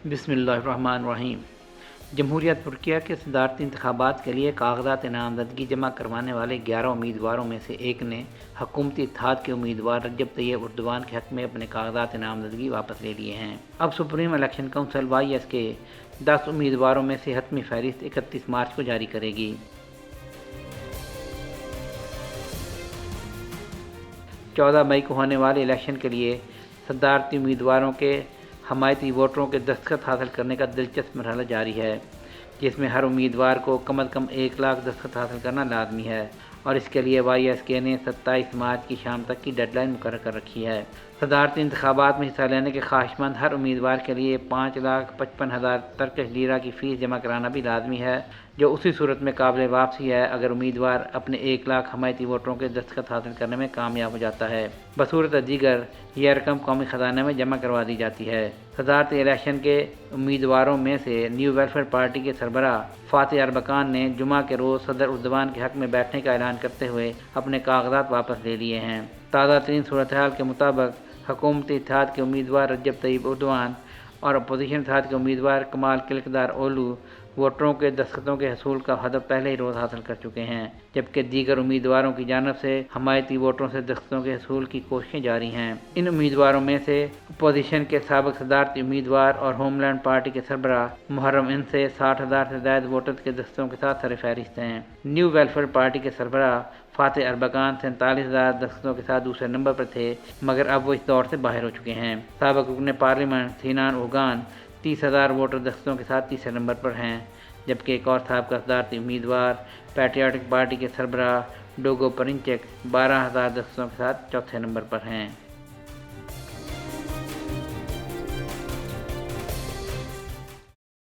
بسم اللہ الرحمن الرحیم۔ جمہوریہ ترکیہ کے صدارتی انتخابات کے لیے کاغذات نامزدگی جمع کروانے والے 11 امیدواروں میں سے ایک نے حکومتی اتحاد کے امیدوار رجب طیب اردوان کے حق میں اپنے کاغذات نامزدگی واپس لے لیے ہیں۔ اب سپریم الیکشن کونسل YS کے 10 امیدواروں میں سے حتمی فہرست 31 مارچ کو جاری کرے گی۔ 14 مئی کو ہونے والے الیکشن کے لیے صدارتی امیدواروں کے حمایتی ووٹروں کے دستخط حاصل کرنے کا دلچسپ مرحلہ جاری ہے، جس میں ہر امیدوار کو کم از کم 1 لاکھ دستخط حاصل کرنا لازمی ہے، اور اس کے لیے YSK نے 27 مارچ کی شام تک کی ڈیڈ لائن مقرر کر رکھی ہے۔ صدارتی انتخابات میں حصہ لینے کے خواہشمند ہر امیدوار کے لیے 5,55,000 ترکش لیرہ کی فیس جمع کرانا بھی لازمی ہے، جو اسی صورت میں قابل واپسی ہے اگر امیدوار اپنے 1 لاکھ حمایتی ووٹروں کے دستخط حاصل کرنے میں کامیاب ہو جاتا ہے۔ بصورت دیگر یہ رقم قومی خزانے میں جمع کروا دی جاتی ہے۔ صدارتی الیکشن کے امیدواروں میں سے نیو ویلفیئر پارٹی کے سربراہ فاتح اربکان نے جمعہ کے روز صدر اردوان کے حق میں بیٹھنے کا اعلان کرتے ہوئے اپنے کاغذات واپس لے لیے ہیں۔ تازہ ترین صورتحال کے مطابق حکومتی اتحاد کے امیدوار رجب طیب اردوان اور اپوزیشن اتحاد کے امیدوار کمال کلکدار اولو ووٹروں کے دستخطوں کے حصول کا ہدف پہلے ہی روز حاصل کر چکے ہیں، جبکہ دیگر امیدواروں کی جانب سے حمایتی ووٹروں سے دستخطوں کے حصول کی کوششیں جاری ہیں۔ ان امیدواروں میں سے اپوزیشن کے سابق صدارتی امیدوار اور ہوم لینڈ پارٹی کے سربراہ محرم انصے 60,000 سے زائد ووٹرز کے دستخطوں کے ساتھ سر فہرست ہیں۔ نیو ویلفیئر پارٹی کے سربراہ فاتح اربکان 47,000 دستخطوں کے ساتھ دوسرے نمبر پر تھے، مگر اب وہ اس دور سے باہر ہو چکے ہیں۔ سابق رکن پارلیمنٹ سینان اوغان 30,000 ووٹر دستخطوں کے ساتھ تیسرے نمبر پر ہیں، جبکہ ایک اور سابقہ صدارتی امیدوار پیٹریاٹک پارٹی کے سربراہ ڈوگو پرنچک 12,000 دستخطوں کے ساتھ چوتھے نمبر پر ہیں۔